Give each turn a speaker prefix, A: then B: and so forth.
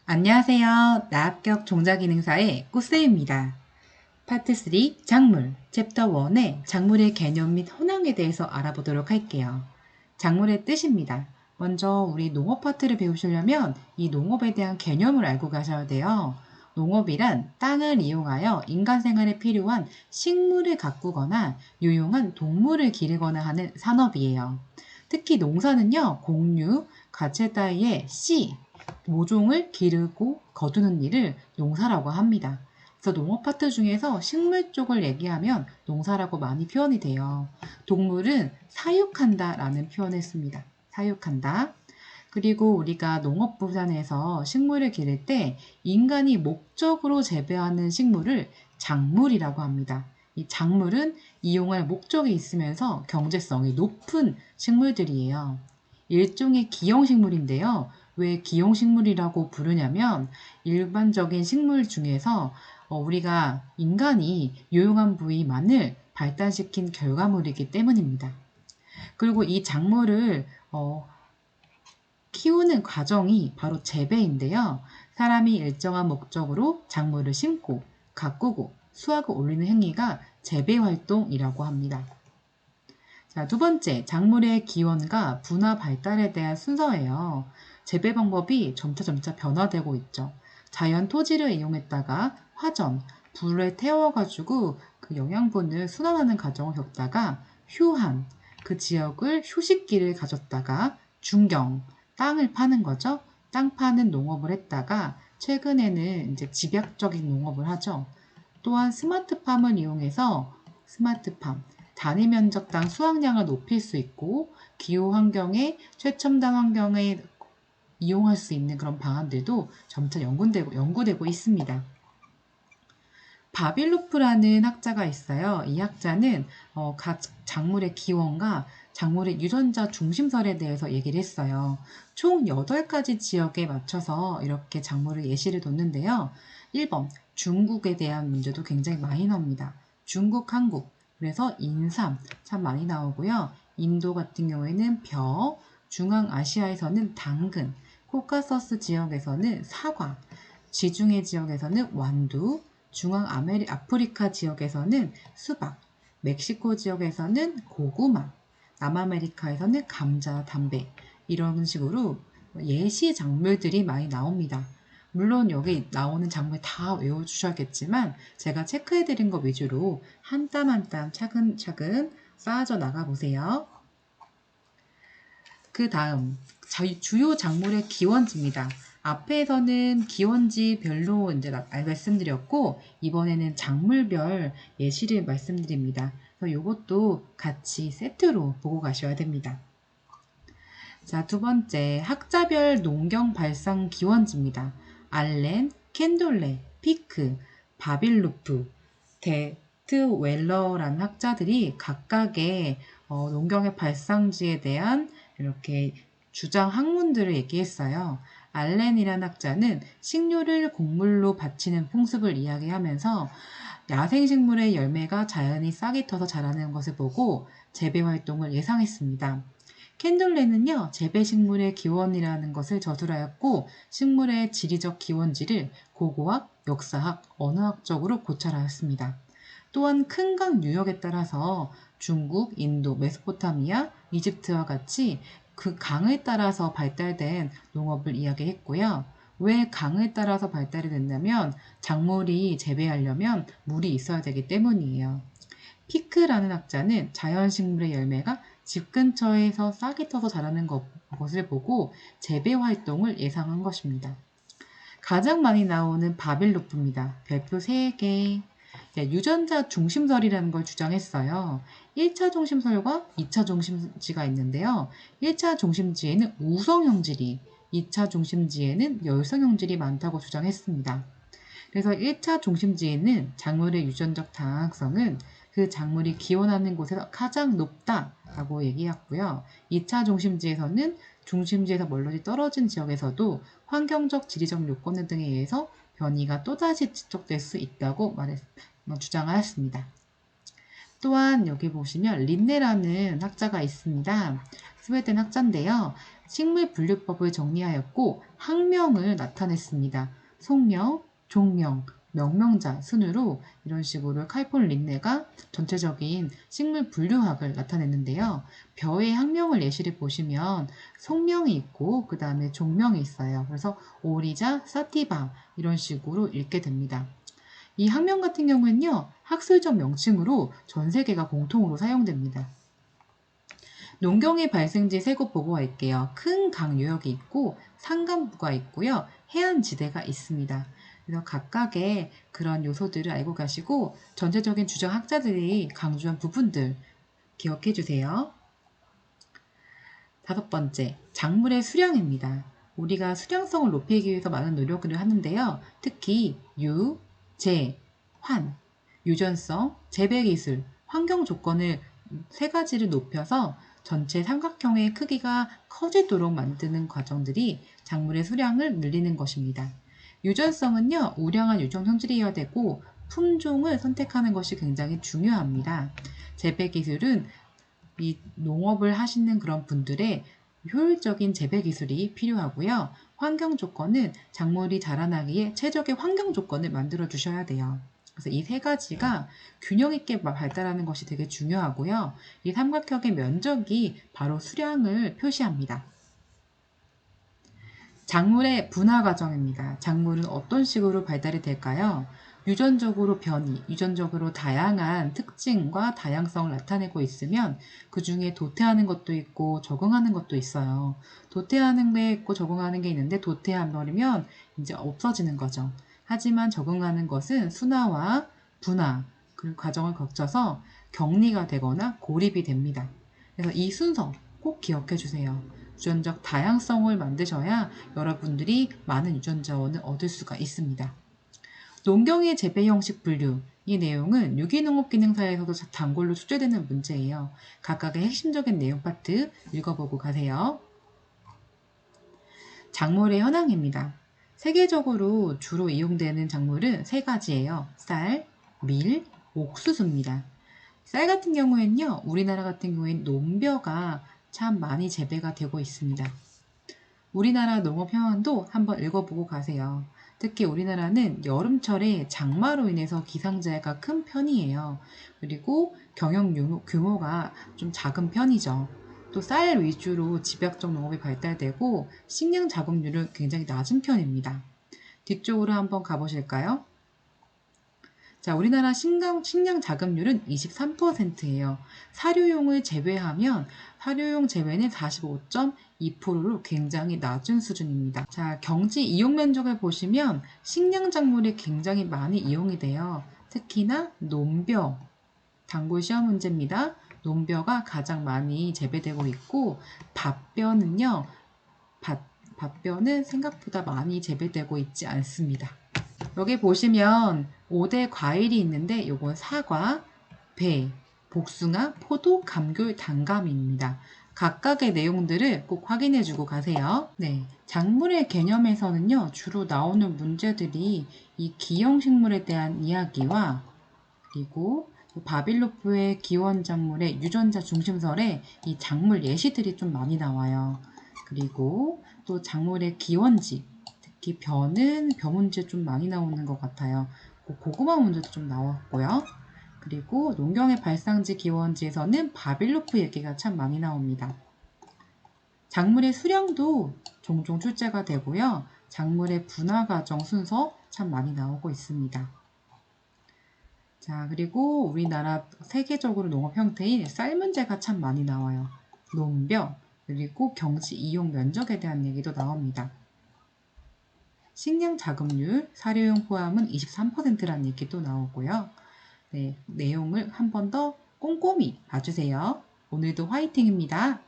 A: 안녕하세요. 나합격 종자기능사의 꽃쌤입니다. 파트 3 작물 챕터 1의 작물의 개념 및 혼합에 대해서 알아보도록 할게요. 작물의 뜻입니다. 먼저 우리 농업 파트를 배우시려면 이 농업에 대한 개념을 알고 가셔야 돼요. 농업이란 땅을 이용하여 인간 생활에 필요한 식물을 가꾸거나 유용한 동물을 기르거나 하는 산업이에요. 특히 농사는요, 곡류, 가채 따위의 씨, 모종을 기르고 거두는 일을 농사라고 합니다. 그래서 농업 파트 중에서 식물 쪽을 얘기하면 농사라고 많이 표현이 돼요. 동물은 사육한다 라는 표현을 씁니다. 사육한다. 그리고 우리가 농업부산에서 식물을 기를 때 인간이 목적으로 재배하는 식물을 작물이라고 합니다. 이 작물은 이용할 목적이 있으면서 경제성이 높은 식물들이에요. 일종의 기형식물인데요. 왜 기형식물이라고 부르냐면 일반적인 식물 중에서 우리가 인간이 유용한 부위만을 발달시킨 결과물이기 때문입니다. 그리고 이 작물을 키우는 과정이 바로 재배인데요. 사람이 일정한 목적으로 작물을 심고 가꾸고 수확을 올리는 행위가 재배 활동이라고 합니다. 자, 두 번째, 작물의 기원과 분화 발달에 대한 순서예요. 재배 방법이 점차 변화되고 있죠. 자연 토지를 이용했다가 화전, 불에 태워가지고 그 영양분을 순환하는 과정을 겪다가 휴한, 그 지역을 휴식기를 가졌다가 중경, 땅을 파는 거죠. 땅 파는 농업을 했다가 최근에는 이제 집약적인 농업을 하죠. 또한 스마트팜을 이용해서 스마트팜, 단위 면적당 수확량을 높일 수 있고 기후 환경에 최첨단 환경에 이용할 수 있는 그런 방안들도 점차 연구되고 있습니다. 바빌로프라는 학자가 있어요. 이 학자는 각 작물의 기원과 작물의 유전자 중심설에 대해서 얘기를 했어요. 총 8가지 지역에 맞춰서 이렇게 작물을 예시를 뒀는데요. 1번, 중국에 대한 문제도 굉장히 많이 나옵니다. 중국, 한국, 그래서 인삼 참 많이 나오고요. 인도 같은 경우에는 벼, 중앙아시아에서는 당근, 코카서스 지역에서는 사과, 지중해 지역에서는 완두, 아프리카 지역에서는 수박, 멕시코 지역에서는 고구마, 남아메리카에서는 감자, 담배 이런 식으로 예시 작물들이 많이 나옵니다. 물론 여기 나오는 작물 다 외워주셔야겠지만 제가 체크해드린 거 위주로 한 땀 한 땀 차근차근 쌓아져 나가보세요. 그 다음 주요 작물의 기원지입니다. 앞에서는 기원지별로 이제 말씀드렸고 이번에는 작물별 예시를 말씀드립니다. 그래서 이것도 같이 세트로 보고 가셔야 됩니다. 자, 두 번째 학자별 농경 발상 기원지입니다. 알렌, 캔돌레, 피크, 바빌루프, 데트웰러라는 학자들이 각각의 농경의 발상지에 대한 이렇게 주장 학문들을 얘기했어요. 알렌이라는 학자는 식료를 곡물로 바치는 풍습을 이야기하면서 야생식물의 열매가 자연히 싹이 터서 자라는 것을 보고 재배 활동을 예상했습니다. 캔돌레는요, 재배식물의 기원이라는 것을 저술하였고 식물의 지리적 기원지를 고고학, 역사학, 언어학적으로 고찰하였습니다. 또한 큰 강 유역에 따라서 중국, 인도, 메소포타미아, 이집트와 같이 그 강을 따라서 발달된 농업을 이야기했고요. 왜 강을 따라서 발달이 됐냐면 작물이 재배하려면 물이 있어야 되기 때문이에요. 피크라는 학자는 자연식물의 열매가 집 근처에서 싹이 터서 자라는 것을 보고 재배 활동을 예상한 것입니다. 가장 많이 나오는 바빌로프입니다. 별표 3개. 유전자 중심설이라는 걸 주장했어요. 1차 중심설과 2차 중심지가 있는데요. 1차 중심지에는 우성형질이, 2차 중심지에는 열성형질이 많다고 주장했습니다. 그래서 1차 중심지에는 작물의 유전적 다양성은 그 작물이 기원하는 곳에서 가장 높다라고 얘기했고요. 2차 중심지에서는 중심지에서 멀리 떨어진 지역에서도 환경적, 지리적 요건 등에 의해서 변이가 또다시 지속될 수 있다고 주장하였습니다. 또한 여기 보시면 린네라는 학자가 있습니다. 스웨덴 학자인데요. 식물 분류법을 정리하였고 학명을 나타냈습니다. 속명, 종명, 명명자 순으로 이런 식으로 칼폴 린네가 전체적인 식물 분류학을 나타냈는데요. 벼의 학명을 예시를 보시면 속명이 있고 그 다음에 종명이 있어요. 그래서 오리자, 사티바 이런 식으로 읽게 됩니다. 이 학명 같은 경우에는요, 학술적 명칭으로 전 세계가 공통으로 사용됩니다. 농경의 발생지 세 곳 보고 갈게요. 큰 강 유역이 있고 산간부가 있고요. 해안지대가 있습니다. 그래서 각각의 그런 요소들을 알고 가시고 전체적인 주장 학자들이 강조한 부분들 기억해 주세요. 다섯 번째, 작물의 수량입니다. 우리가 수량성을 높이기 위해서 많은 노력을 하는데요. 특히 유, 재, 환, 유전성, 재배기술, 환경 조건을 세 가지를 높여서 전체 삼각형의 크기가 커지도록 만드는 과정들이 작물의 수량을 늘리는 것입니다. 유전성은요, 우량한 유전 성질이어야 되고 품종을 선택하는 것이 굉장히 중요합니다. 재배기술은 이 농업을 하시는 그런 분들의 효율적인 재배 기술이 필요하고요. 환경 조건은 작물이 자라나기에 최적의 환경 조건을 만들어 주셔야 돼요. 그래서 이 세 가지가 균형 있게 발달하는 것이 되게 중요하고요. 이 삼각형의 면적이 바로 수량을 표시합니다. 작물의 분화 과정입니다. 작물은 어떤 식으로 발달이 될까요? 유전적으로 변이, 유전적으로 다양한 특징과 다양성을 나타내고 있으면 그 중에 도태하는 것도 있고 적응하는 것도 있어요. 도태하는 게 있고 적응하는 게 있는데 도태해버리면 이제 없어지는 거죠. 하지만 적응하는 것은 순화와 분화 그 과정을 거쳐서 격리가 되거나 고립이 됩니다. 그래서 이 순서 꼭 기억해 주세요. 유전적 다양성을 만드셔야 여러분들이 많은 유전 자원을 얻을 수가 있습니다. 농경의 재배 형식 분류. 이 내용은 유기농업기능사에서도 단골로 출제되는 문제예요. 각각의 핵심적인 내용 파트 읽어보고 가세요. 작물의 현황입니다. 세계적으로 주로 이용되는 작물은 세 가지예요. 쌀, 밀, 옥수수입니다. 쌀 같은 경우에는요, 우리나라 같은 경우엔 논벼가 참 많이 재배가 되고 있습니다. 우리나라 농업 현황도 한번 읽어보고 가세요. 특히 우리나라는 여름철에 장마로 인해서 기상재해가 큰 편이에요. 그리고 경영 규모가 좀 작은 편이죠. 또 쌀 위주로 집약적 농업이 발달되고 식량 자급률은 굉장히 낮은 편입니다. 뒤쪽으로 한번 가보실까요? 자, 우리나라 식량 자급률은 23%예요. 사료용을 제외하면 사료용 제외는 45.2%로 굉장히 낮은 수준입니다. 자, 경지 이용 면적을 보시면 식량 작물이 굉장히 많이 이용이 돼요. 특히나 논벼, 단골 시험 문제입니다. 논벼가 가장 많이 재배되고 있고 밭벼는요. 밭벼는 생각보다 많이 재배되고 있지 않습니다. 여기 보시면 5대 과일이 있는데 이건 사과, 배, 복숭아, 포도, 감귤, 단감입니다. 각각의 내용들을 꼭 확인해 주고 가세요. 네, 작물의 개념에서는요, 주로 나오는 문제들이 이 기형식물에 대한 이야기와 그리고 바빌로프의 기원작물의 유전자 중심설에 이 작물 예시들이 좀 많이 나와요. 그리고 또 작물의 기원지, 특히 벼는 벼 문제 좀 많이 나오는 것 같아요. 고구마 문제도 좀 나왔고요. 그리고 농경의 발상지 기원지에서는 바빌로프 얘기가 참 많이 나옵니다. 작물의 수량도 종종 출제가 되고요. 작물의 분화 과정 순서 참 많이 나오고 있습니다. 자, 그리고 우리나라 세계적으로 농업 형태인 쌀 문제가 참 많이 나와요. 논벼, 그리고 경지 이용 면적에 대한 얘기도 나옵니다. 식량 자급률, 사료용 포함은 23%라는 얘기도 나오고요. 네, 내용을 한 번 더 꼼꼼히 봐주세요. 오늘도 화이팅입니다.